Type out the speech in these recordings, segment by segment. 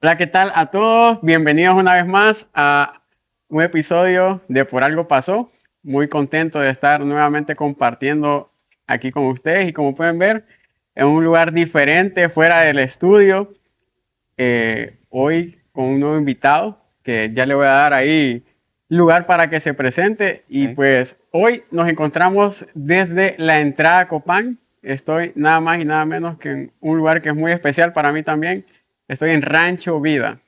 Hola, ¿qué tal a todos? Bienvenidos una vez más a un episodio de Por Algo Pasó. Muy contento de estar nuevamente compartiendo aquí con ustedes y como pueden ver, en un lugar diferente fuera del estudio. Hoy con un nuevo invitado que ya le voy a dar ahí lugar para que se presente. Y Ok. pues hoy nos encontramos desde la entrada a Copán. Estoy nada más y nada menos que en un lugar que es muy especial para mí también. Estoy en Rancho Vida,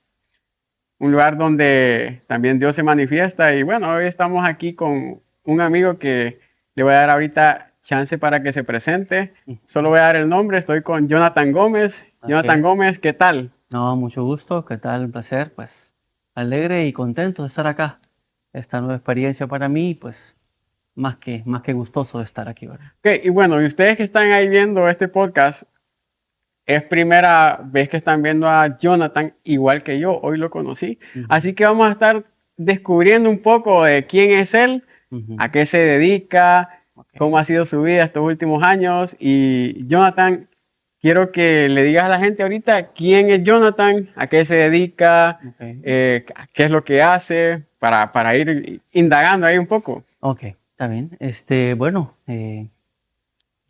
un lugar donde también Dios se manifiesta. Y bueno, hoy estamos aquí con un amigo que le voy a dar ahorita chance para que se presente. Solo Ujú. voy a dar el nombre. Estoy con Jonathan Gómez. Así Jonathan es. Gómez, ¿qué tal? No, mucho gusto. ¿Qué tal? Un placer. Pues alegre y contento de estar acá. Esta nueva experiencia para mí, pues más que gustoso de estar aquí, ¿verdad? Ok, y bueno, y ustedes que están ahí viendo este podcast, es primera vez que están viendo a Jonathan, igual que yo, hoy lo conocí. Ujú, Así que vamos a estar descubriendo un poco de quién es él, a ujú. qué se dedica, cómo Ok, ha sido su vida estos últimos años. Y Jonathan, quiero que le digas a la gente ahorita quién es Jonathan, a qué se dedica, ok. qué es lo que hace, para ir indagando ahí un poco. Ok, está bien. Bueno,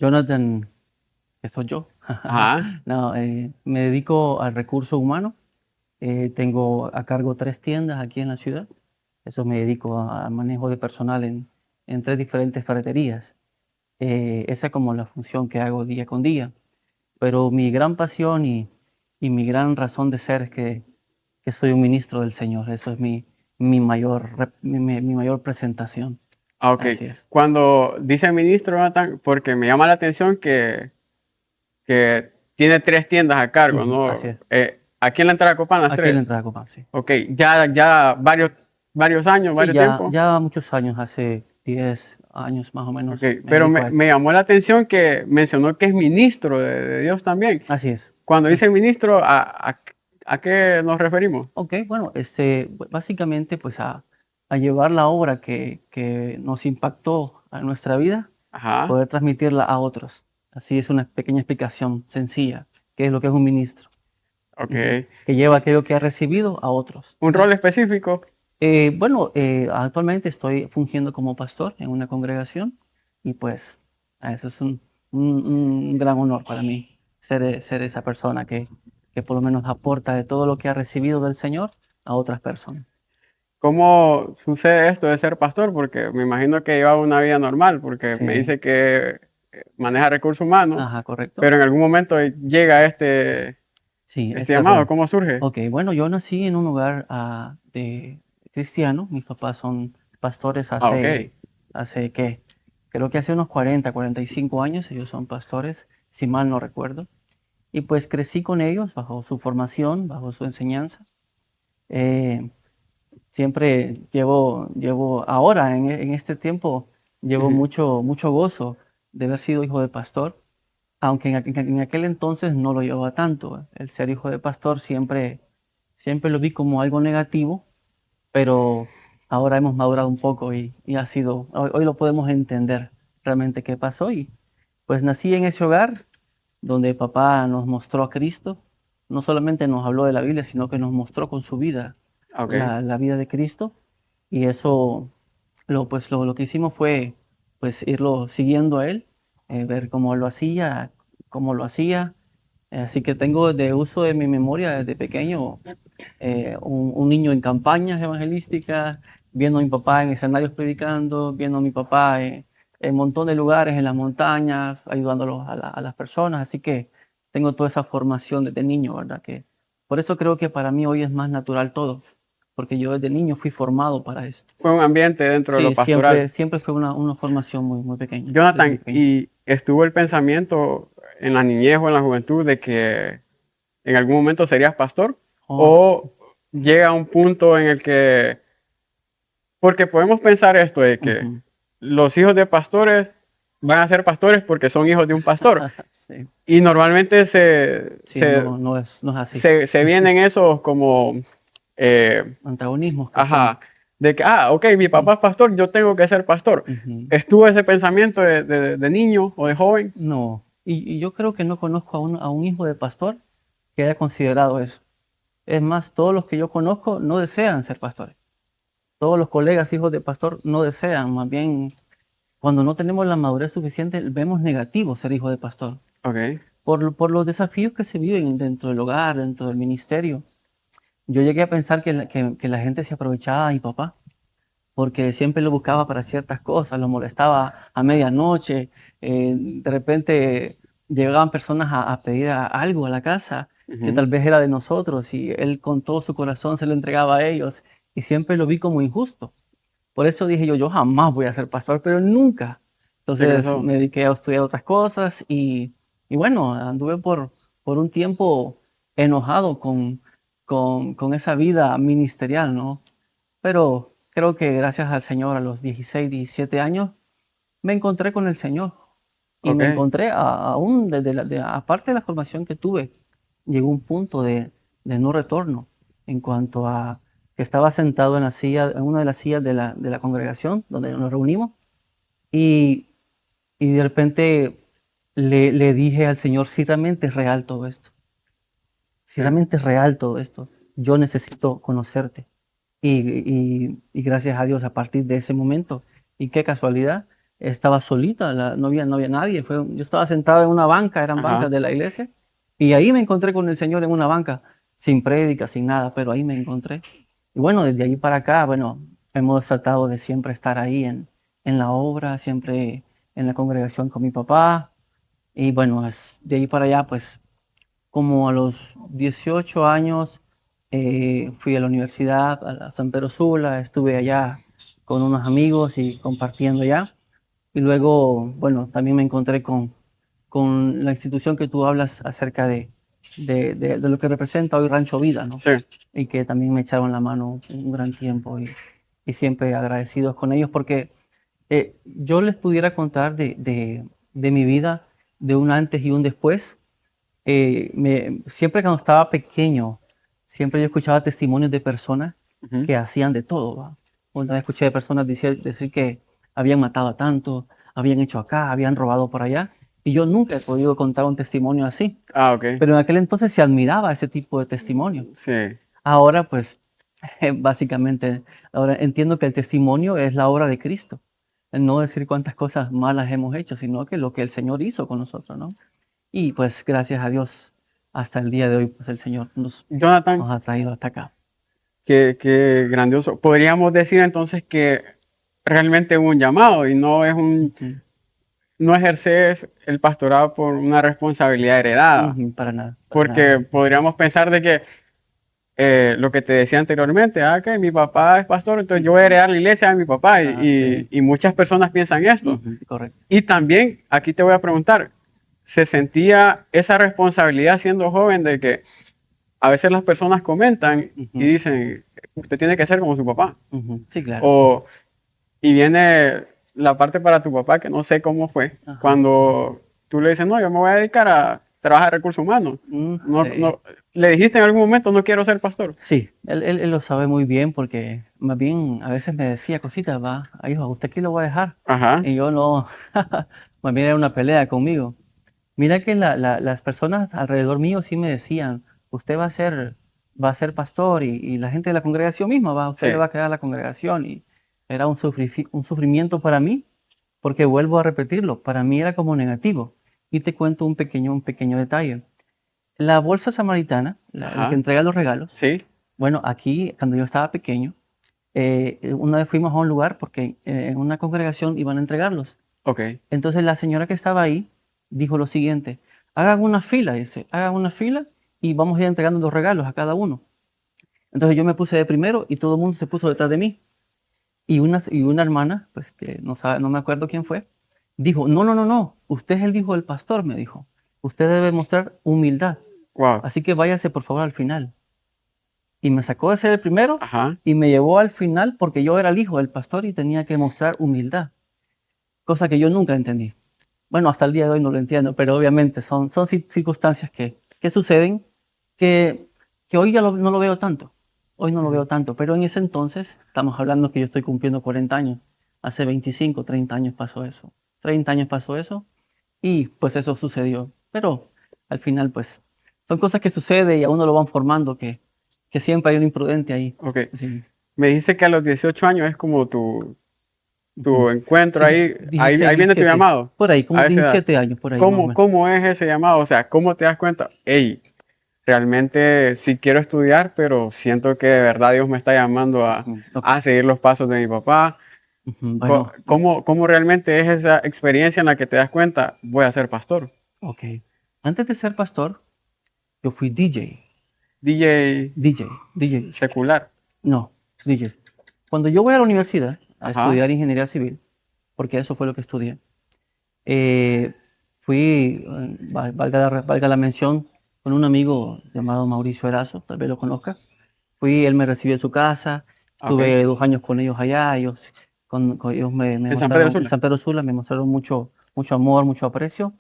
Jonathan, que soy yo. Ajá, No, me dedico al recurso humano. Tengo a cargo 3 tiendas aquí en la ciudad. Eso me dedico a manejo de personal en 3 diferentes ferreterías. Esa es como la función que hago día con día. Pero mi gran pasión y mi gran razón de ser es que soy un ministro del Señor. Eso es mi mayor, mi mayor presentación. ok. Así es. Cuando dice ministro, Jonathan, porque me llama la atención que tiene 3 tiendas a cargo, Ujú, así ¿no? es. Aquí en la entrada Copan las Aquí en la tres. entrada Copam, sí. Ok, ya varios años, Sí, varios ya, tiempos. ya muchos años, hace 10 años más o Ok, menos, me pero dedico me, a me esto. llamó la atención que mencionó que es ministro de Dios también. Así es. Cuando Bueno, dice ministro, ¿a qué nos referimos? ok, bueno, básicamente pues a llevar la obra que nos impactó a nuestra vida, Ajá, poder transmitirla a otros. Así es una pequeña explicación sencilla, que es lo que es un ministro. Ujú. ok. Que lleva aquello que ha recibido a otros. ¿Un rol específico? Bueno, actualmente estoy fungiendo como pastor en una congregación y pues eso es un gran honor para mí, ser esa persona que por lo menos aporta de todo lo que ha recibido del Señor a otras personas. ¿Cómo sucede esto de ser pastor? Porque me imagino que lleva una vida normal, porque me Sí, dice que maneja recursos humanos, ajá, correcto. pero en algún momento llega Sí, este esto es llamado. bueno. ¿Cómo surge? Ok, bueno, yo nací en un hogar de cristiano. Mis papás son pastores Ah, ok. hace ¿qué? Creo que hace unos 45 años. Ellos son pastores, si mal no recuerdo. Y pues crecí con ellos bajo su formación, bajo su enseñanza. Eh, Siempre llevo ahora, en este tiempo, llevo Ujú. mucho gozo de haber sido hijo de pastor, aunque en aquel entonces no lo llevaba tanto. El ser hijo de pastor siempre lo vi como algo negativo, pero ahora hemos madurado un poco y hoy lo podemos entender realmente qué pasó. Y pues nací en ese hogar donde papá nos mostró a Cristo. No solamente nos habló de la Biblia, sino que nos mostró con su vida Ok. la vida de Cristo. Y eso, lo que hicimos fue pues irlo siguiendo a él, ver cómo lo hacía. Así que tengo de uso de mi memoria desde pequeño, un niño en campañas evangelísticas, viendo a mi papá en escenarios predicando, viendo a mi papá en un montón de lugares, en las montañas, ayudándolos a las personas. Así que tengo toda esa formación desde niño, ¿verdad? Que por eso creo que para mí hoy es más natural todo, porque yo desde niño fui formado para esto. Fue un ambiente dentro de lo Sí, pastoral. siempre fue una formación muy pequeña, desde muy Jonathan, pequeño. ¿y estuvo el pensamiento en la niñez o en la juventud de que en algún momento serías pastor? Oh, ¿O llega un punto en el que, porque podemos pensar esto de que ujú. los hijos de pastores van a ser pastores porque son hijos de un pastor? Sí, Y normalmente se, sí, se, no es así. se, se vienen esos como, eh, Antagonismos que son. ajá, de que, ok, mi Mm, papá es pastor, yo tengo que ser pastor. ujú. ¿Estuvo ese pensamiento de niño o de joven? No, y yo creo que no conozco a un hijo de pastor que haya considerado eso. Es más, todos los que yo conozco no desean ser pastores. Todos los colegas hijos de pastor no desean, más bien cuando no tenemos la madurez suficiente vemos negativo ser hijo de pastor Ok. por los desafíos que se viven dentro del hogar, dentro del ministerio. Yo llegué a pensar que la gente se aprovechaba de mi papá porque siempre lo buscaba para ciertas cosas, lo molestaba a medianoche, de repente llegaban personas a pedir algo a la casa que Ujú. tal vez era de nosotros y él con todo su corazón se lo entregaba a ellos y siempre lo vi como injusto. Por eso dije yo jamás voy a ser pastor, pero nunca. Sí, que Entonces eso. me dediqué a estudiar otras cosas y bueno, anduve por un tiempo enojado con esa vida ministerial, ¿no? Pero creo que gracias al Señor a los 16, 17 años me encontré con el Señor y me Ok. encontré aún aparte de la formación que tuve, llegó un punto de no retorno en cuanto a que estaba sentado en la silla, en una de las sillas de la congregación donde nos reunimos y, y de repente le dije al Señor, si realmente es real todo esto, si Sí. realmente es real todo esto, yo necesito conocerte. Y gracias a Dios, a partir de ese momento, y qué casualidad, estaba solita, no había nadie. Yo estaba sentado en una banca, eran bancas Ajá. de la iglesia, y ahí me encontré con el Señor en una banca, sin prédica, sin nada, pero ahí me encontré. Y bueno, desde ahí para acá, bueno, hemos tratado de siempre estar ahí en la obra, siempre en la congregación con mi papá. Y bueno, de ahí para allá, pues como a los 18 años fui a la universidad, a la San Pedro Sula, estuve allá con unos amigos y compartiendo allá. Y luego, bueno, también me encontré con la institución que tú hablas acerca de lo que representa hoy Rancho Vida, ¿no? Sí. Y que también me echaron la mano un gran tiempo y siempre agradecidos con ellos porque yo les pudiera contar de mi vida, de un antes y un después, siempre cuando estaba pequeño, siempre yo escuchaba testimonios de personas Ujú. que hacían de todo, ¿va? Una vez escuché de personas decir que habían matado a tanto, habían hecho acá, habían robado por allá, y yo nunca he podido contar un testimonio así. Ah, ok. Pero en aquel entonces se admiraba ese tipo de testimonio. Sí. Ahora, pues, básicamente, ahora entiendo que el testimonio es la obra de Cristo. No decir cuántas cosas malas hemos hecho, sino que lo que el Señor hizo con nosotros, ¿no? Y pues gracias a Dios, hasta el día de hoy, pues el Señor nos Jonathan, ha traído hasta acá. qué grandioso. Podríamos decir entonces que realmente hubo un llamado y Ujú, no ejerces el pastorado por una responsabilidad heredada. ujú, para nada, para nada. Porque podríamos pensar de que lo que te decía anteriormente, que mi papá es pastor, entonces yo voy a heredar la iglesia de mi papá Ah, sí, y muchas personas piensan esto. ujú, correcto. Y también aquí te voy a preguntar, ¿se sentía esa responsabilidad siendo joven de que a veces las personas comentan y Ujú, dicen, usted tiene que ser como su papá? ujú, sí, claro. O, y viene la parte para tu papá que no sé cómo fue, Ajá. cuando tú le dices, no, yo me voy a dedicar a trabajar recursos humanos. No, Sí. no, le dijiste en algún momento, no quiero ser pastor. Sí, él lo sabe muy bien porque más bien a veces me decía cositas, va, "Ay, hijo, ¿usted aquí lo va a dejar?" Ajá, Y yo no, más bien era una pelea conmigo. Mira que las personas alrededor mío sí me decían, usted va a ser pastor y la gente de la congregación misma usted le sí, va a quedar a la congregación y era un sufrimiento para mí, porque vuelvo a repetirlo, para mí era como negativo. Y te cuento un pequeño detalle. La bolsa samaritana, el que ajá, entrega los regalos, sí, bueno, aquí cuando yo estaba pequeño, una vez fuimos a un lugar porque en una congregación iban a entregarlos. ok, Entonces la señora que estaba ahí dijo lo siguiente, hagan una fila, dice, hagan una fila y vamos a ir entregando los regalos a cada uno. Entonces yo me puse de primero y todo el mundo se puso detrás de mí. Y una hermana, pues que no sabe, no me acuerdo quién fue, dijo, no, no, no, no, usted es el hijo del pastor, me dijo. Usted debe mostrar humildad. wow, Así que váyase por favor al final. Y me sacó de ser el primero ajá, y me llevó al final porque yo era el hijo del pastor y tenía que mostrar humildad, cosa que yo nunca entendí. Bueno, hasta el día de hoy no lo entiendo, pero obviamente son circunstancias que suceden que, que hoy ya no lo veo tanto. Hoy no lo ujú, veo tanto, pero en ese entonces, estamos hablando que yo estoy cumpliendo 40 años. Hace 25, 30 años pasó eso. 30 años pasó eso y pues eso sucedió. Pero al final, pues son cosas que suceden y a uno lo van formando que siempre hay un imprudente ahí. Ok. Sí. Me dice que a los 18 años es como tu Ujú. encuentro Sí, ahí 16, viene tu 17, llamado, por ahí, como a esa edad. 17 años, por ahí más o menos. ¿Cómo es ese llamado? O sea, ¿cómo te das cuenta? Hey, realmente sí quiero estudiar, pero siento que de verdad Dios me está llamando Ujú. Ok. a seguir los pasos de mi papá. Ujú. Bueno, ¿Cómo realmente es esa experiencia en la que te das cuenta? Voy a ser pastor. ok. Antes de ser pastor, yo fui DJ. DJ DJ. secular. No, DJ. Cuando yo voy a la universidad a Ajá. estudiar ingeniería civil, porque eso fue lo que estudié, eh, fui, valga la mención, con un amigo llamado Mauricio Erazo, tal vez lo conozca. Fui, él me recibió en su casa, Ok. estuve 2 años con ellos allá, ellos me En San Pedro mostraron, en Sula. San Pedro Sula, me mostraron mucho, mucho amor, mucho aprecio,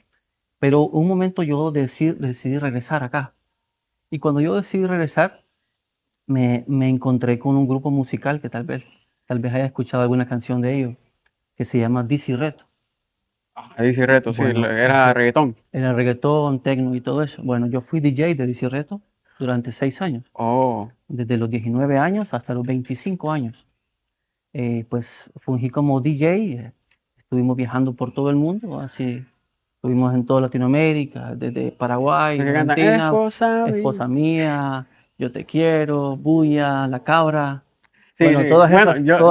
pero un momento yo decidí regresar acá. Y cuando yo decidí regresar, me encontré con un grupo musical que tal vez haya escuchado alguna canción de ellos, que se llama DC Reto. Ahí sí reto, sí, Bueno, era reggaetón. era reggaetón, techno y todo eso. Bueno, yo fui DJ de DC Reto durante 6 años, Oh, desde los 19 años hasta los 25 años. Pues fungí como DJ, estuvimos viajando por todo el mundo, así estuvimos en toda Latinoamérica, desde Paraguay, los que cantan Argentina, esposa mía. Esposa Mía, Yo Te Quiero, Bulla, La Cabra, Sí, bueno, sí. Bueno, todas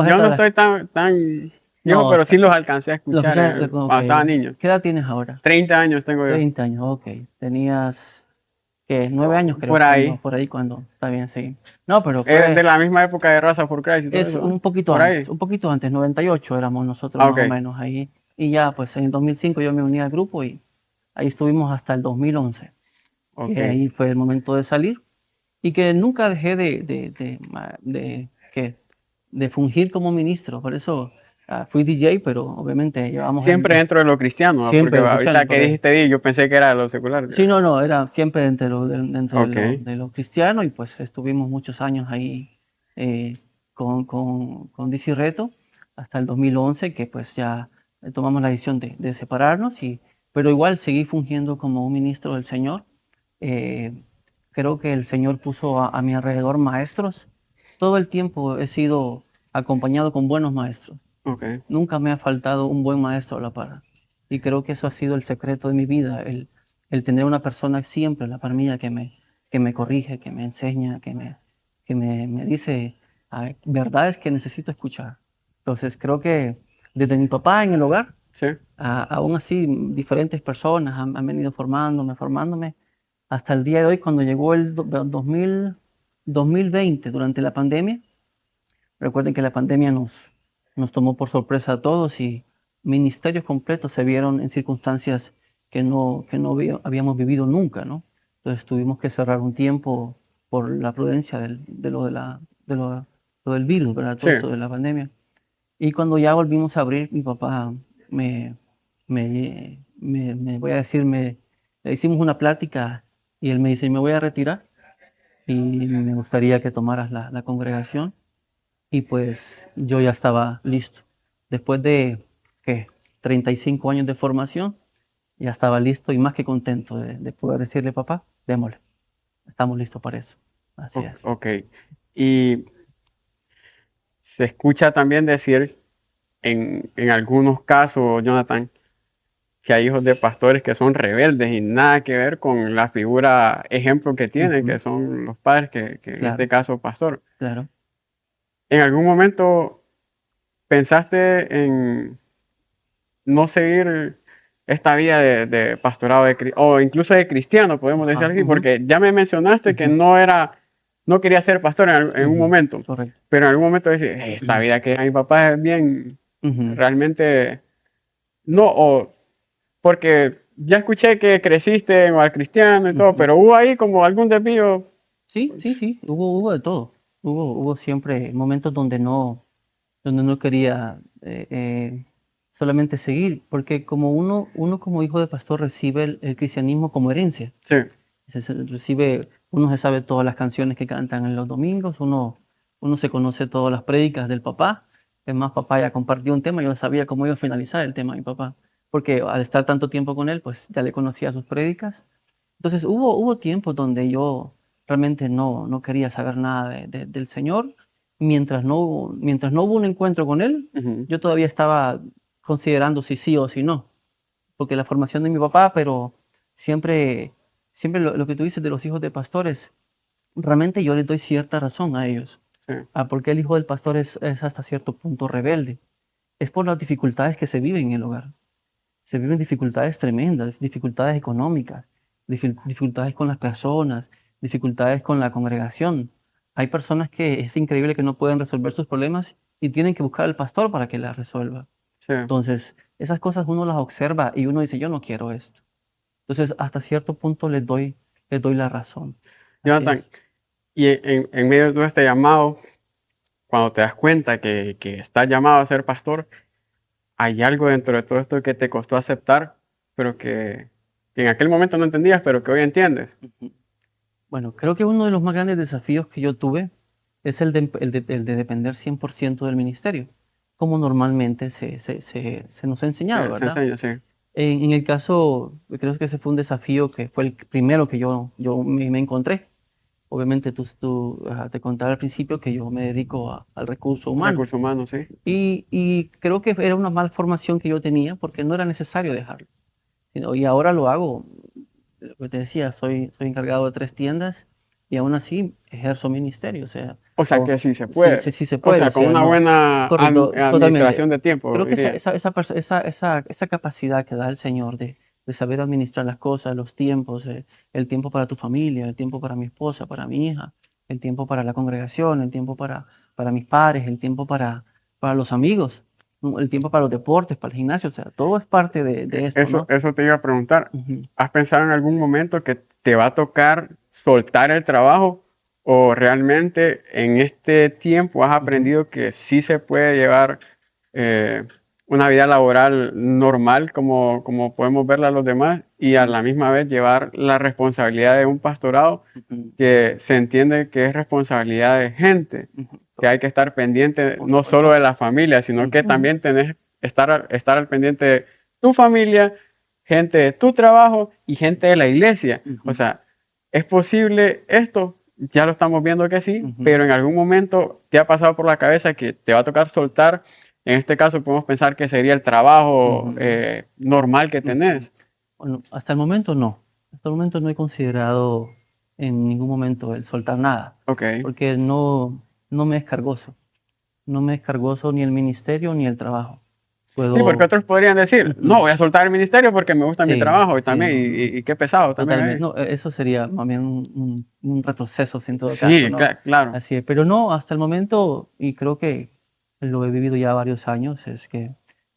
yo no esas, estoy tan viejo, no, pero sí los alcancé a lo que escuchar ok. cuando estaba niño. ¿Qué edad tienes ahora? 30 años tengo yo. 30 años, ok, tenías, ¿qué? 9 años creo, Por ahí. por ahí cuando, está bien, sí. No, pero Eres de fue, la misma época de Raza por Christ y todo es eso, ¿no? Por ahí. un poquito antes, 98 éramos nosotros Ah, más o ok. menos ahí. Y ya, pues en el 2005 yo me uní al grupo y ahí estuvimos hasta el 2011, Ok. que ahí fue el momento de salir y que nunca dejé ¿qué? De fungir como ministro. Por eso fui DJ, pero obviamente llevamos Siempre dentro de lo cristiano, ¿no? Porque siempre de ahorita cristiano. que dijiste di, yo pensé que era de lo secular. Sí, no, no, era siempre dentro de Ok. lo cristiano y pues estuvimos muchos años ahí con DC Reto hasta el 2011 que pues ya tomamos la decisión de separarnos, pero igual seguí fungiendo como un ministro del Señor. Eh, Creo que el Señor puso a mi alrededor maestros. Todo el tiempo he sido acompañado con buenos maestros. Ok. Nunca me ha faltado un buen maestro a la par. Y creo que eso ha sido el secreto de mi vida, el tener una persona siempre a la par mía que me corrige, que me enseña, que me dice verdades que necesito escuchar. Entonces creo que desde mi papá en el hogar, Sí. aún así diferentes personas han venido formándome, hasta el día de hoy cuando llegó el 2020 durante la pandemia. Recuerden que la pandemia nos tomó por sorpresa a todos y ministerios completos se vieron en circunstancias que no habíamos vivido nunca, ¿no? Entonces tuvimos que cerrar un tiempo por la prudencia lo del virus, ¿verdad? Sí. Todo esto de la pandemia. Y cuando ya volvimos a abrir, mi papá voy a decir, le hicimos una plática y él me dice, me voy a retirar y me gustaría que tomaras la congregación. Y pues yo ya estaba listo. Después de, ¿qué? 35 años de formación, ya estaba listo y más que contento de poder decirle, papá, démosle, estamos listos para eso. Así es. Ok. Y se escucha también decir en algunos casos, Jonathan, que hay hijos de pastores que son rebeldes y nada que ver con la figura ejemplo que tienen, que Ujú. son los padres, que en este Claro, caso pastor. claro. ¿En algún momento pensaste en no seguir esta vida de pastorado o incluso de cristiano, podemos decir Ajá, así? ujú, Porque ya me mencionaste que ujú, no quería ser pastor en un ujú. momento, Correcto. pero en algún momento decís, esta Ujú, vida que a mi papá es bien, ujú, realmente no, o porque ya escuché que creciste en hogar cristiano y todo, ujú. pero hubo ahí como algún desvío. Sí, sí, sí, hubo de todo. Hubo siempre momentos donde no quería solamente seguir, porque como uno como hijo de pastor recibe el cristianismo como herencia. Sí, Uno se sabe todas las canciones que cantan en los domingos, uno se conoce todas las prédicas del papá. Es más, papá ya compartió un tema, yo sabía cómo iba a finalizar el tema de mi papá, porque al estar tanto tiempo con él, pues ya le conocía sus prédicas. Entonces hubo tiempos donde yo realmente no quería saber nada del Señor. Mientras no hubo un encuentro con Él, Ujú. yo todavía estaba considerando si sí o si no, porque la formación de mi papá, pero siempre lo que tú dices de los hijos de pastores, realmente yo les doy cierta razón a ellos. Sí, Porque el hijo del pastor es hasta cierto punto rebelde. Es por las dificultades que se viven en el hogar. Se viven dificultades tremendas, dificultades económicas, dificultades con las personas, dificultades con la congregación. Hay personas que es increíble que no pueden resolver sus problemas y tienen que buscar al pastor para que las resuelva. sí. Entonces, esas cosas uno las observa y uno dice, yo no quiero esto. Entonces, hasta cierto punto les doy la razón. Así Jonathan, es. y en medio de todo este llamado, cuando te das cuenta que estás llamado a ser pastor, hay algo dentro de todo esto que te costó aceptar, pero que en aquel momento no entendías, pero que hoy entiendes. Bueno, creo que uno de los más grandes desafíos que yo tuve es el de depender 100% del ministerio, como normalmente se nos ha enseñado, Se ¿verdad? enseña, sí. En el caso, creo que ese fue un desafío que fue el primero que yo me encontré. Obviamente te contaba al principio que yo me dedico al recurso humano Recursos humanos, sí. y creo que era una malformación que yo tenía porque no era necesario dejarlo. Y ahora lo hago. Lo que te decía, soy encargado de 3 tiendas y aún así ejerzo ministerio. O sea, O sea que sí se sí, puede. sí se O puede. O sea, con sea, una no. buena Correcto, totalmente. administración de tiempo, Creo que diría. esa capacidad que da el Señor de saber administrar las cosas, los tiempos, el tiempo para tu familia, el tiempo para mi esposa, para mi hija, el tiempo para la congregación, el tiempo para mis padres, el tiempo para los amigos, ¿no? El tiempo para los deportes, para el gimnasio. O sea, todo es parte de esto, ¿no? Eso te iba a preguntar. Ujú. ¿Has pensado en algún momento que te va a tocar soltar el trabajo o realmente en este tiempo has aprendido que sí se puede llevar eh, una vida laboral normal como podemos verla los demás y a la misma vez llevar la responsabilidad de un pastorado Ujú. que se entiende que es responsabilidad de gente, Ujú. que hay que estar pendiente Por no solo supuesto. de la familia, sino que Ujú. también tenés estar al pendiente de tu familia, gente de tu trabajo y gente de la iglesia. O Ujú. sea, ¿es posible esto? Ya lo estamos viendo que sí, Ujú. pero en algún momento te ha pasado por la cabeza que te va a tocar soltar. En este caso podemos pensar que sería el trabajo Ujú. normal que Ujú. tenés. Bueno, hasta el momento no. Hasta el momento no he considerado en ningún momento el soltar nada, Ok. porque no me es cargoso. No me es cargoso ni el ministerio ni el trabajo. Sí, porque Puedo. otros podrían decir, no, Ujú. voy a soltar el ministerio porque me gusta mi Sí, trabajo y sí, también, no, no. y qué pesado también Totalmente. ahí. No, eso sería más bien un retroceso en todo caso, Sí, ¿no? claro. Así es. Pero no, hasta el momento, y creo que lo he vivido ya varios años, es que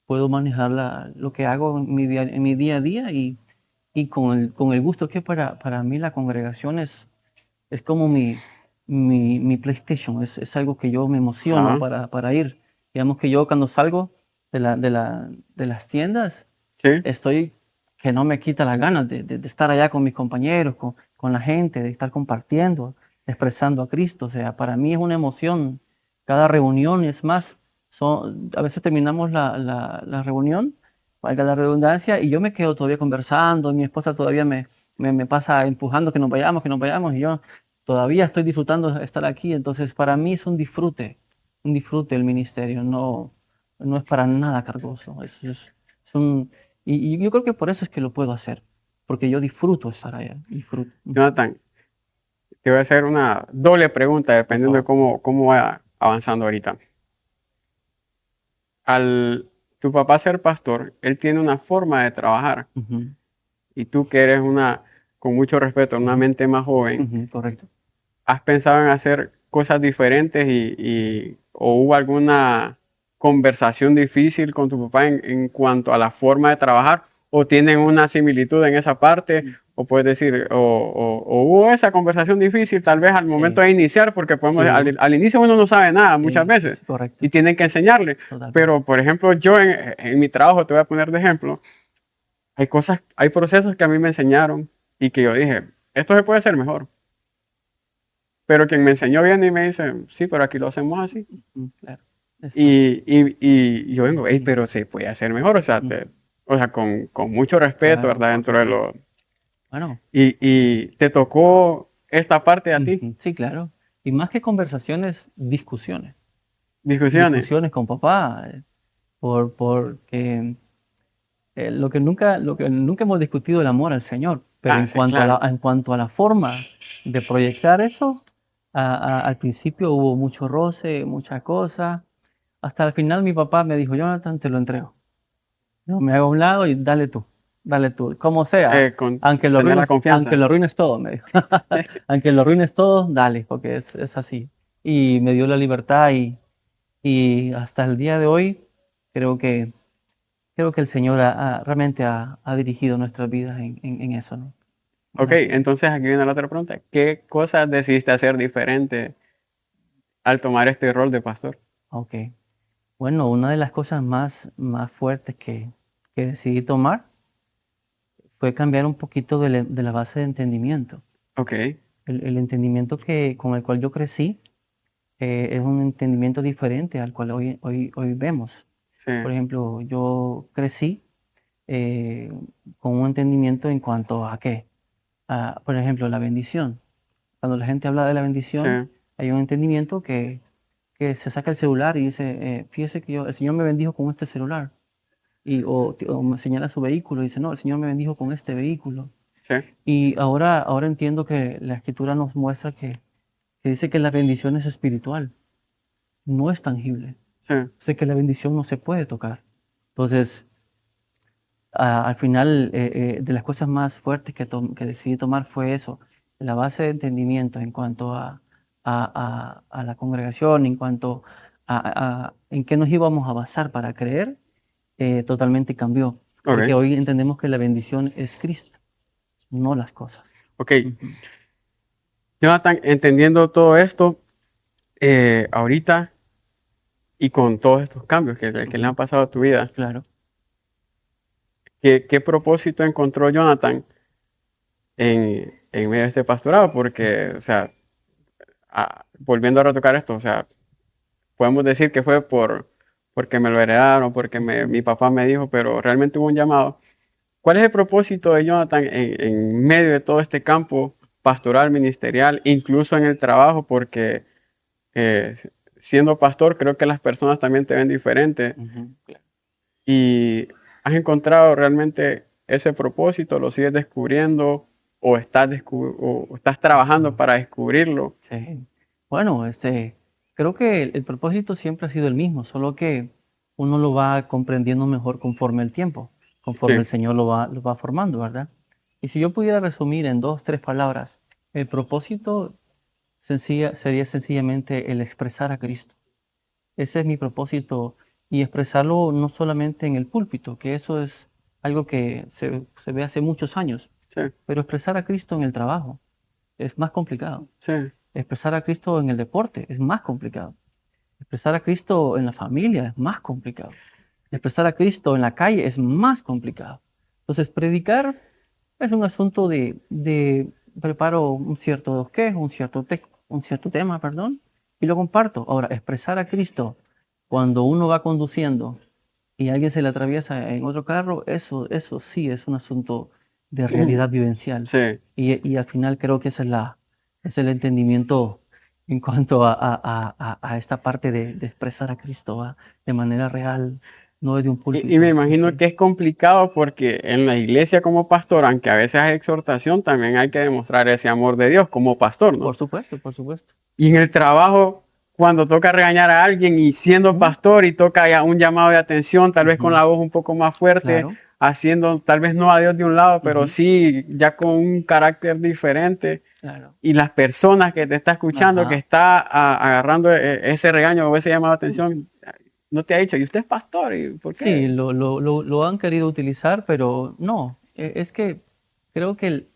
puedo manejar lo que hago en mi día a día y con el gusto que para mí la congregación es como mi PlayStation, es algo que yo me emociono Ajá. para ir. Digamos que yo cuando salgo de las tiendas, Sí. estoy que no me quita las ganas de estar allá con mis compañeros, con la gente, de estar compartiendo, expresando a Cristo. O sea, para mí es una emoción. Cada reunión, es más, a veces terminamos la reunión, valga la redundancia, y yo me quedo todavía conversando, y mi esposa todavía me pasa empujando que nos vayamos, y yo todavía estoy disfrutando de estar aquí. Entonces, para mí es un disfrute el ministerio, no es para nada cargoso. Es un, y yo creo que por eso es que lo puedo hacer, porque yo disfruto estar allá, disfruto. Jonathan, te voy a hacer una doble pregunta Por dependiendo de favor. cómo va avanzando ahorita. Al tu papá ser pastor, él tiene una forma de trabajar Ujú, y tú que eres con mucho respeto, una ujú, mente más joven, ujú, correcto. ¿has pensado en hacer cosas diferentes o hubo alguna conversación difícil con tu papá en cuanto a la forma de trabajar? ¿O tienen una similitud en esa parte? O puedes decir, o hubo esa conversación difícil tal vez al momento Sí, de iniciar, porque podemos, sí, al inicio uno no sabe nada muchas sí, veces sí, correcto, y tienen que enseñarle. totalmente. Pero, por ejemplo, yo en mi trabajo, te voy a poner de ejemplo, hay cosas, hay procesos que a mí me enseñaron y que yo dije, esto se puede hacer mejor. Pero quien me enseñó bien y me dice, sí, pero aquí lo hacemos así. Claro, es correcto. Y yo vengo, "Ey, pero se puede hacer mejor, o sea, Ujú, o sea con mucho respeto, claro, ¿verdad? por Dentro de supuesto. lo... Bueno, Y te tocó esta parte a ti? Ujú, sí, claro. Y más que conversaciones, discusiones. Discusiones. Discusiones con papá, porque lo que nunca hemos discutido el amor al Señor, pero Ah, en sí, cuanto a la, claro. en cuanto a la forma de proyectar eso, al principio hubo mucho roce, mucha cosa. Hasta el final mi papá me dijo, Jonathan, te lo entrego. Yo me hago a un lado y dale tú, como sea, Con aunque lo tener la arruines, aunque confianza. lo arruines todo, me dijo. Aunque lo arruines todo, dale, porque es así. Y me dio la libertad y hasta el día de hoy creo que, creo que el Señor realmente ha dirigido nuestras vidas en eso, ¿no? Ok, Así. entonces aquí viene la otra pregunta. ¿Qué cosas decidiste hacer diferente al tomar este rol de pastor? Ok. Bueno, una de las cosas más fuertes que decidí tomar fue cambiar un poquito de la base de entendimiento. Ok, El entendimiento con el cual yo crecí es un entendimiento diferente al cual hoy vemos. sí, Por ejemplo, yo crecí eh, con un entendimiento en cuanto a qué. Por ejemplo, la bendición. Cuando la gente habla de la bendición, sí, hay un entendimiento que se saca el celular y dice, fíjese que el Señor me bendijo con este celular. O me señala su vehículo y dice, no, el Señor me bendijo con este vehículo. sí, Y ahora entiendo que la Escritura nos muestra que dice que la bendición es espiritual, no es tangible. sí. Sé que la bendición no se puede tocar. Entonces, al final, de las cosas más fuertes que decidí tomar fue eso, la base de entendimiento en cuanto a la congregación, en cuanto en qué nos íbamos a basar para creer, totalmente cambió. Porque Ok, hoy entendemos que la bendición es Cristo, no las cosas. ok. Ujú, Jonathan, entendiendo todo esto, ahorita y con todos estos cambios que le han ujú, pasado a tu vida, claro. ¿qué propósito encontró Jonathan en medio de este pastorado? Porque, o sea, volviendo a retocar esto, o sea, podemos decir que fue porque me lo heredaron, porque mi papá me dijo, pero realmente hubo un llamado. ¿Cuál es el propósito de Jonathan en medio de todo este campo pastoral, ministerial, incluso en el trabajo? Porque eh, siendo pastor, creo que las personas también te ven diferente Ujú, claro. y has encontrado realmente ese propósito, lo sigues descubriendo o estás trabajando Ujú. para descubrirlo. Sí. Bueno, creo que el propósito siempre ha sido el mismo, solo que uno lo va comprendiendo mejor conforme el tiempo, conforme el Sí, Señor lo va formando, ¿verdad? Y si yo pudiera resumir en dos, tres palabras, el propósito sería sencillamente el expresar a Cristo. Ese es mi propósito y expresarlo no solamente en el púlpito, que eso es algo que se ve hace muchos años, sí, pero expresar a Cristo en el trabajo es más complicado. sí, Expresar a Cristo en el deporte es más complicado. Expresar a Cristo en la familia es más complicado. Expresar a Cristo en la calle es más complicado. Entonces, predicar es un asunto de preparo un cierto ¿qué? Un cierto tema, perdón, y lo comparto. Ahora, expresar a Cristo cuando uno va conduciendo y alguien se le atraviesa en otro carro, eso sí es un asunto de realidad vivencial. sí. Y al final creo que es el entendimiento en cuanto a esta parte de expresar a Cristo, ¿va? De manera real, no desde un Y me púlpito. imagino Así. que es complicado porque en la iglesia como pastor, aunque a veces hay exhortación, también hay que demostrar ese amor de Dios como pastor, ¿no? Por supuesto, por supuesto. Y en el trabajo, cuando toca regañar a alguien y siendo Ujú, pastor y toca ya un llamado de atención, tal vez con ujú, la voz un poco más fuerte, claro. haciendo tal vez no a Dios de un lado, pero Ujú, sí ya con un carácter diferente. claro. Y las personas que te está escuchando, que Ajá. está agarrando ese regaño o ese llamado de atención, no te ha dicho, ¿y usted es pastor? ¿Y por Sí, qué? lo han querido utilizar, pero no. Es que creo que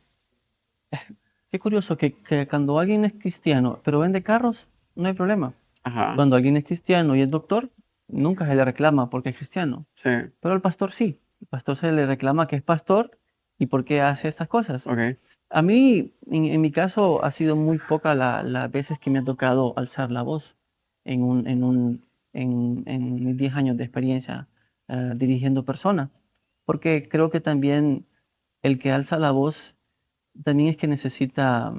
qué curioso que cuando alguien es cristiano, pero vende carros, no hay problema. Ajá, Cuando alguien es cristiano y es doctor, nunca se le reclama porque es cristiano. sí, Pero al pastor sí. El pastor se le reclama que es pastor y por qué hace estas cosas. ok, A mí, en mi caso, ha sido muy poca las veces que me ha tocado alzar la voz en mis 10 años de experiencia dirigiendo personas. Porque creo que también el que alza la voz también es que necesita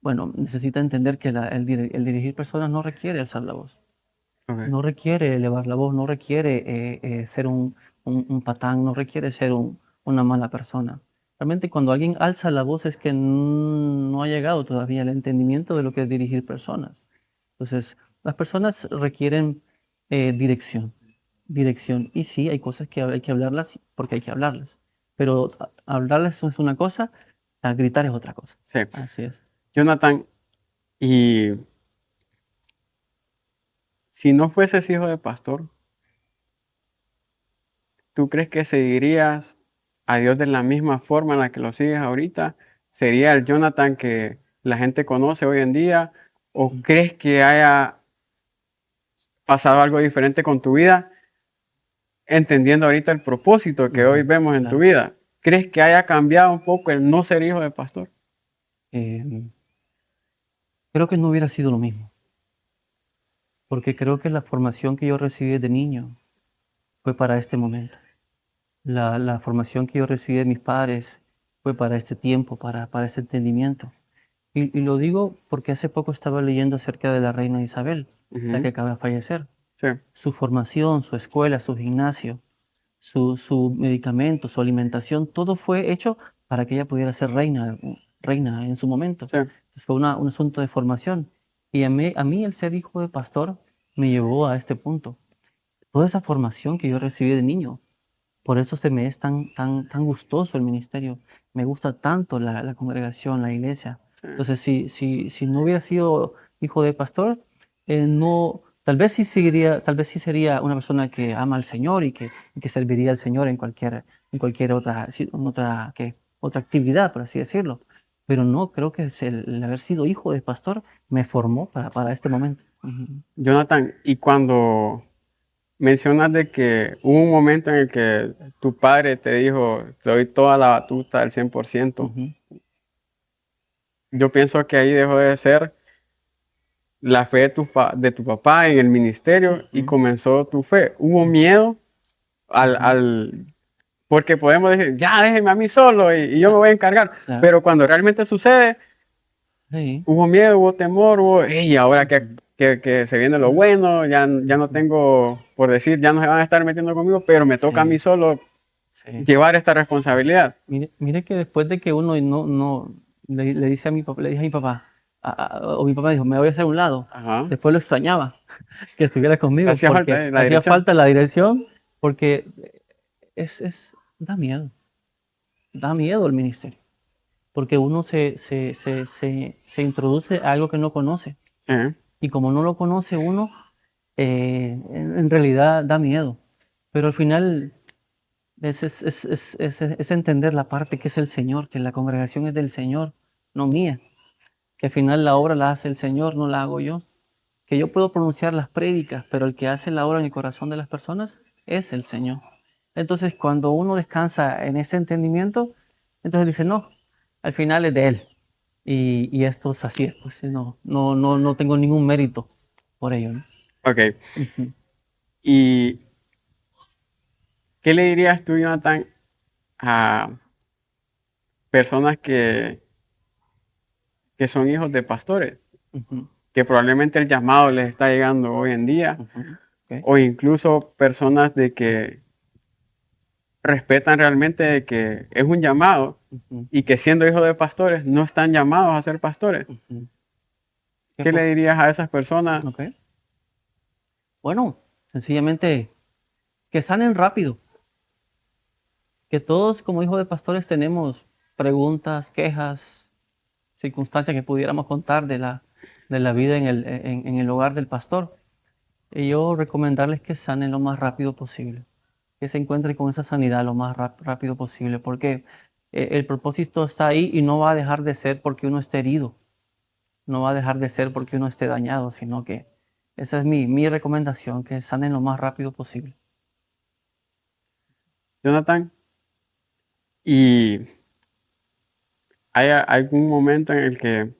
Bueno, necesita entender que el dirigir personas no requiere alzar la voz, Ok. no requiere elevar la voz, no requiere ser un patán, no requiere ser una mala persona. Realmente cuando alguien alza la voz es que no ha llegado todavía al entendimiento de lo que es dirigir personas. Entonces, las personas requieren dirección, dirección. Y sí, hay cosas que hay que hablarlas porque hay que hablarlas. Pero hablarlas es una cosa, a gritar es otra cosa. Sí. Así es. Jonathan, y si no fueses hijo de pastor, ¿tú crees que seguirías a Dios de la misma forma en la que lo sigues ahorita? ¿Sería el Jonathan que la gente conoce hoy en día? ¿O crees que haya pasado algo diferente con tu vida, entendiendo ahorita el propósito que hoy Ujú, vemos en tu claro. vida? ¿Crees que haya cambiado un poco el no ser hijo de pastor? Eh, Creo que no hubiera sido lo mismo, porque creo que la formación que yo recibí de niño fue para este momento. La formación que yo recibí de mis padres fue para este tiempo, para este entendimiento. Y lo digo porque hace poco estaba leyendo acerca de la reina Isabel, la Ujú. que acaba de fallecer. Sí, Su formación, su escuela, su gimnasio, su medicamento, su alimentación, todo fue hecho para que ella pudiera ser reina, reina en su momento. sí. Entonces fue un asunto de formación. Y a mí el ser hijo de pastor me llevó a este punto. Toda esa formación que yo recibí de niño, por eso se me es tan gustoso el ministerio. Me gusta tanto la congregación, la iglesia. Sí. Entonces, si no hubiera sido hijo de pastor, no, tal vez sí sería una persona que ama al Señor y que serviría al Señor en cualquier otra actividad, por así decirlo. Pero no, creo que el haber sido hijo de pastor me formó para este momento. Ujú, Jonathan, y cuando mencionas de que hubo un momento en el que tu padre te dijo, te doy toda la batuta al 100%, ujú, yo pienso que ahí dejó de ser la fe de tu papá en el ministerio y ujú, comenzó tu fe. Hubo miedo ujú. porque podemos decir, ya déjenme a mí solo y yo me Ah, voy a encargar. claro. Pero cuando realmente sucede, Sí. hubo miedo, hubo temor, hubo, y ahora Ujú, que se viene lo bueno, ya no ujú. tengo, por decir, ya no se van a estar metiendo conmigo, pero me toca a mí Sí, solo sí. llevar esta responsabilidad. Mire que después de que uno no le dice a mi papá, le dije a mi papá, o mi papá dijo, me voy a hacer a un lado. Ajá. Después lo extrañaba que estuviera conmigo Hacía falta, porque la hacía dirección. falta la dirección, porque da miedo el ministerio, porque uno se introduce a algo que no conoce Sí. y como no lo conoce uno, en realidad da miedo, pero al final es entender la parte que es el Señor, que la congregación es del Señor, no mía, que al final la obra la hace el Señor, no la hago yo, que yo puedo pronunciar las prédicas, pero el que hace la obra en el corazón de las personas es el Señor. Entonces, cuando uno descansa en ese entendimiento, entonces dice, no, al final es de Él. Y esto es así, pues no tengo ningún mérito por ello, ¿no? Ok. Ujú, ¿Y qué le dirías tú, Jonathan, a personas que son hijos de pastores? ujú, Que probablemente el llamado les está llegando hoy en día, ujú. Ok. o incluso personas de que respetan realmente de que es un llamado Ujú, y que siendo hijos de pastores no están llamados a ser pastores. ujú. ¿Qué ¿Qué le dirías a esas personas? Ok. Bueno, sencillamente que sanen rápido, que todos como hijos de pastores tenemos preguntas, quejas, circunstancias que pudiéramos contar de la vida en el hogar del pastor. Y yo recomendarles que sanen lo más rápido posible, que se encuentren con esa sanidad lo más rápido posible, porque el propósito está ahí y no va a dejar de ser porque uno esté herido, no va a dejar de ser porque uno esté dañado, sino que esa es mi recomendación, que sanen lo más rápido posible. Jonathan, ¿y hay algún momento en el que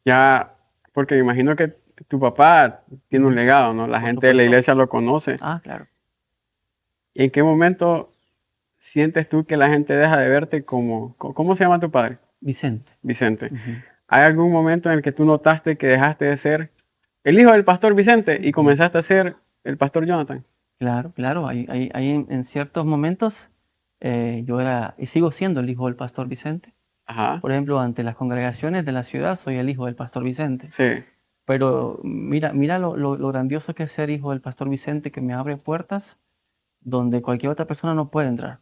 ya, porque me imagino que tu papá tiene un Ujú. legado, ¿no? La Por gente de la supuesto. iglesia lo conoce. Ah, claro. ¿Y en qué momento sientes tú que la gente deja de verte como, ¿cómo se llama tu padre? Vicente. Vicente. Ujú. ¿Hay algún momento en el que tú notaste que dejaste de ser el hijo del pastor Vicente y comenzaste a ser el pastor Jonathan? Claro, claro. Hay en ciertos momentos yo era y sigo siendo el hijo del pastor Vicente. Ajá, Por ejemplo, ante las congregaciones de la ciudad soy el hijo del pastor Vicente. sí, Pero mira lo grandioso que es ser hijo del pastor Vicente, que me abre puertas donde cualquier otra persona no puede entrar.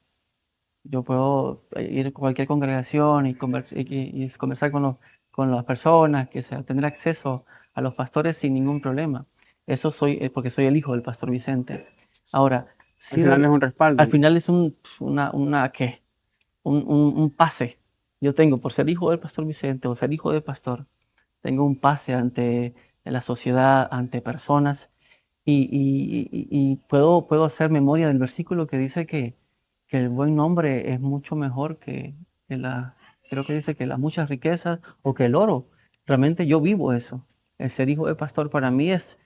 Yo puedo ir a cualquier congregación y conversar con las personas, que sea, tener acceso a los pastores sin ningún problema. Eso soy porque soy el hijo del pastor Vicente. Ahora, al sí, final es un respaldo, al ¿no? final es ¿qué? Un pase. Yo tengo, por ser hijo del pastor Vicente o ser hijo del pastor, tengo un pase ante la sociedad, ante personas, y puedo hacer memoria del versículo que dice que el buen nombre es mucho mejor creo que dice que las muchas riquezas o que el oro. Realmente yo vivo eso. El ser hijo de pastor para mí es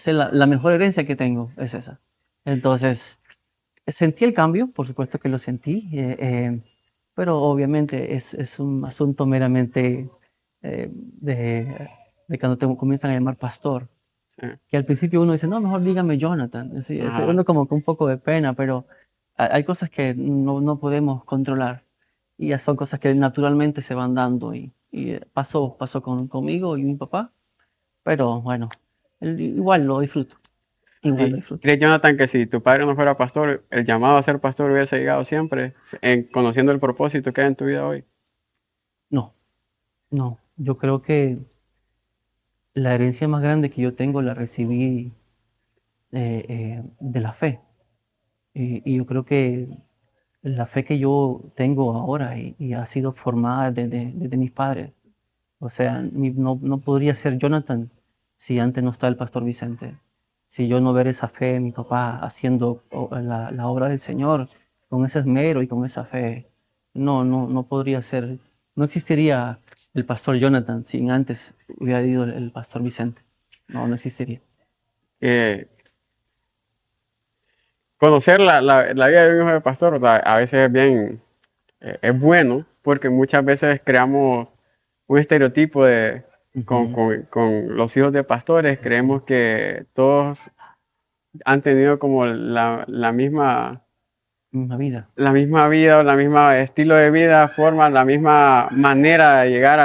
la mejor herencia que tengo, es esa. Entonces, sentí el cambio, por supuesto que lo sentí, pero obviamente es un asunto meramente de cuando te comienzan a llamar pastor, Sí, que al principio uno dice, no, mejor dígame Jonathan. ajá. Uno como con un poco de pena, pero hay cosas que no podemos controlar y ya son cosas que naturalmente se van dando y pasó conmigo y mi papá, pero bueno, igual lo disfruto, igual lo ¿Y disfruto. crees, Jonathan, que si tu padre no fuera pastor, el llamado a ser pastor hubiese llegado siempre, conociendo el propósito que hay en tu vida hoy? No, no, yo creo que la herencia más grande que yo tengo la recibí de la fe. Y yo creo que la fe que yo tengo ahora y ha sido formada desde mis padres. O sea, no podría ser Jonathan si antes no está el pastor Vicente. Si yo no ver esa fe en mi papá haciendo la obra del Señor con ese esmero y con esa fe, no podría ser, no existiría el pastor Jonathan si antes hubiera ido el pastor Vicente. No existiría. Eh, Conocer la vida de un hijo de pastor, ¿verdad? A veces es bien, es bueno, porque muchas veces creamos un estereotipo Ujú, con los hijos de pastores. Creemos que todos han tenido como misma vida. la misma vida o la misma estilo de vida, forma, la misma manera de llegar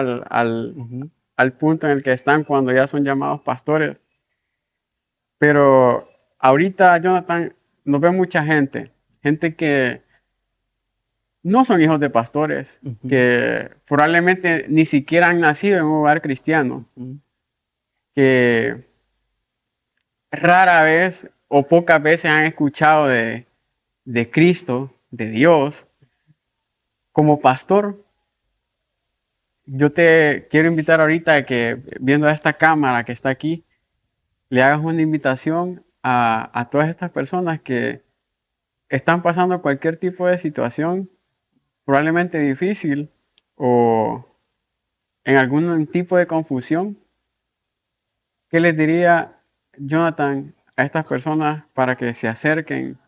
Ujú, al punto en el que están cuando ya son llamados pastores. Pero ahorita, Jonathan, nos ve mucha gente que no son hijos de pastores, ujú, que probablemente ni siquiera han nacido en un hogar cristiano, ujú. que rara vez o pocas veces han escuchado de Cristo, de Dios, como pastor. Yo te quiero invitar ahorita a que, viendo a esta cámara que está aquí, le hagas una invitación a todas estas personas que están pasando cualquier tipo de situación, probablemente difícil o en algún tipo de confusión. ¿Qué les diría Jonathan a estas personas para que se acerquen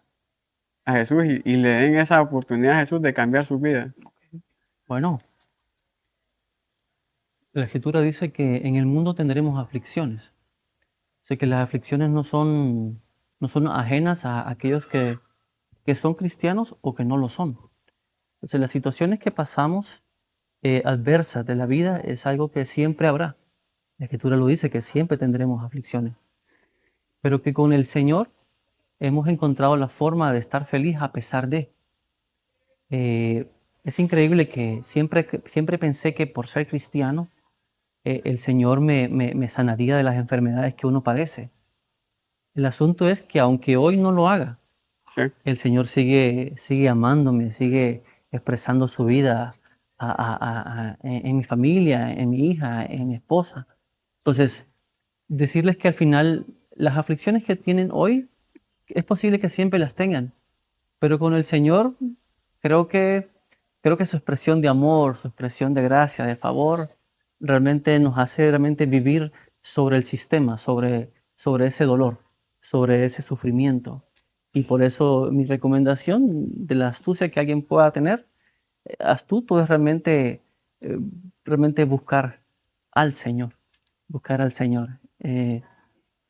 a Jesús y le den esa oportunidad a Jesús de cambiar su vida? Bueno, la Escritura dice que en el mundo tendremos aflicciones. Sé que las aflicciones no son ajenas a aquellos que son cristianos o que no lo son. Entonces, las situaciones que pasamos adversas de la vida es algo que siempre habrá. La Escritura lo dice, que siempre tendremos aflicciones, pero que con el Señor hemos encontrado la forma de estar feliz a pesar de. Eh, es increíble que siempre pensé que por ser cristiano, el Señor me sanaría de las enfermedades que uno padece. El asunto es que aunque hoy no lo haga, ¿Sí? el Señor sigue amándome, sigue expresando su vida en mi familia, en mi hija, en mi esposa. Entonces, decirles que al final las aflicciones que tienen hoy, es posible que siempre las tengan, pero con el Señor creo que, creo que su expresión de amor, su expresión de gracia, de favor, realmente nos hace realmente vivir sobre el sistema, sobre ese dolor, sobre ese sufrimiento. Y por eso mi recomendación de la astucia que alguien pueda tener, astuto es realmente eh, realmente buscar al Señor, buscar al Señor.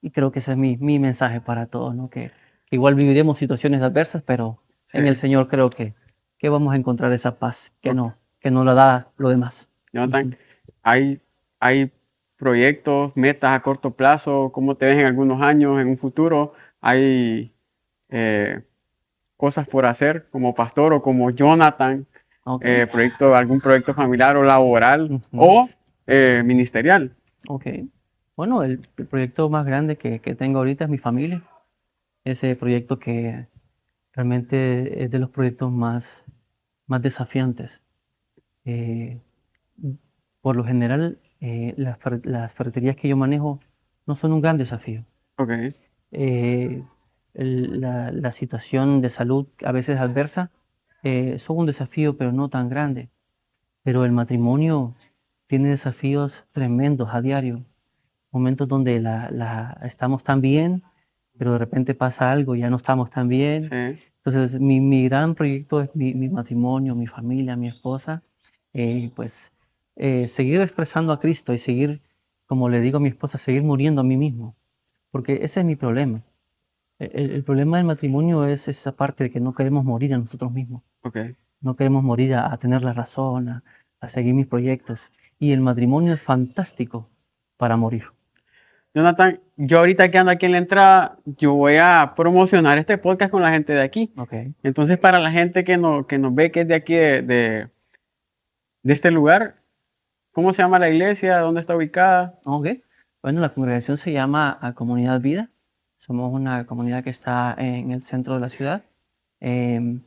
Y creo que ese es mi mensaje para todos, ¿no? Que igual viviremos situaciones adversas, pero Sí. en el Señor creo que vamos a encontrar esa paz Ok. que no la da lo demás. Jonathan, Ujú. hay proyectos, metas a corto plazo, ¿cómo te ves en algunos años, en un futuro? ¿Hay eh, cosas por hacer como pastor o como Jonathan? Ok, Algún proyecto familiar o laboral ujú, o ministerial. ok. Bueno, el proyecto más grande que tengo ahorita es mi familia. Ese proyecto que realmente es de los proyectos más desafiantes. Eh, por lo general, las ferreterías que yo manejo no son un gran desafío. Ok, eh, la situación de salud a veces adversa son un desafío, pero no tan grande. Pero el matrimonio tiene desafíos tremendos a diario, momentos donde estamos tan bien, pero de repente pasa algo, ya no estamos tan bien. sí. Entonces, mi gran proyecto es mi matrimonio, mi familia, mi esposa, pues seguir expresando a Cristo y seguir, como le digo a mi esposa, seguir muriendo a mí mismo, porque ese es mi problema. El problema del matrimonio es esa parte de que no queremos morir a nosotros mismos, Ok. no queremos morir a tener la razón, a seguir mis proyectos. Y el matrimonio es fantástico para morir. Jonathan, yo ahorita que ando aquí en la entrada, yo voy a promocionar este podcast con la gente de aquí. Ok, Entonces, para la gente que nos ve, que es de aquí, de este lugar, ¿cómo se llama la iglesia? ¿Dónde está ubicada? ok. Bueno, la congregación se llama Comunidad Vida. Somos una comunidad que está en el centro de la ciudad. Em,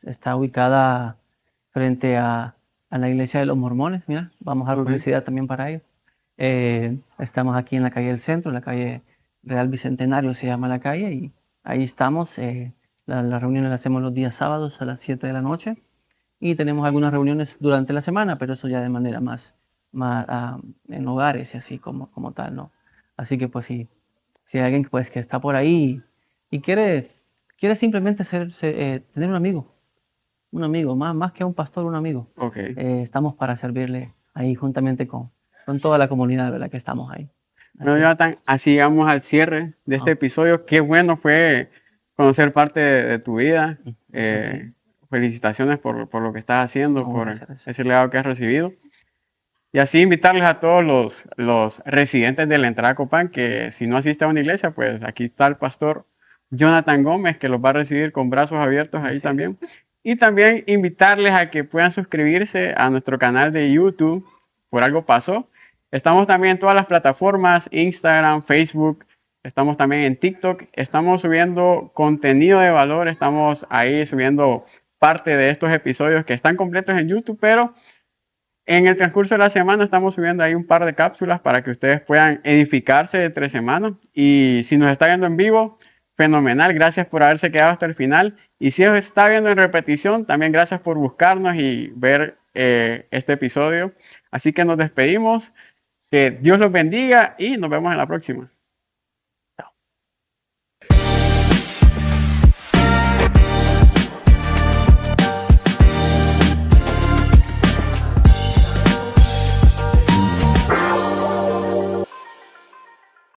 Está ubicada frente a la iglesia de los mormones. Mira, vamos a dar Ok. publicidad también para ellos. Estamos aquí en la calle del centro, la calle Real Bicentenario se llama la calle, y ahí estamos. Las reuniones las hacemos los días sábados a las 7 de la noche, y tenemos algunas reuniones durante la semana, pero eso ya de manera más en hogares y así como tal, ¿no? Así que pues si hay alguien pues, que está por ahí y quiere simplemente tener un amigo, más que un pastor, un amigo. Ok. Estamos para servirle ahí juntamente con toda la comunidad, ¿verdad? Que estamos ahí. Bueno, Así. Jonathan, así llegamos al cierre de este Ah, episodio. Qué bueno fue conocer parte de tu vida. ok. Felicitaciones por lo que estás haciendo, Oh, por gracias. ese legado que has recibido. Y así invitarles a todos los residentes de la entrada Copán que si no asiste a una iglesia, pues aquí está el pastor Jonathan Gómez, que los va a recibir con brazos abiertos ahí Así es. también. Y también invitarles a que puedan suscribirse a nuestro canal de YouTube, Por Algo Pasó. Estamos también en todas las plataformas, Instagram, Facebook, estamos también en TikTok. Estamos subiendo contenido de valor, estamos ahí subiendo parte de estos episodios que están completos en YouTube, pero en el transcurso de la semana estamos subiendo ahí un par de cápsulas para que ustedes puedan edificarse de 3 semanas. Y si nos está viendo en vivo, fenomenal. Gracias por haberse quedado hasta el final. Y si os está viendo en repetición, también gracias por buscarnos y ver este episodio. Así que nos despedimos. Que Dios los bendiga y nos vemos en la próxima.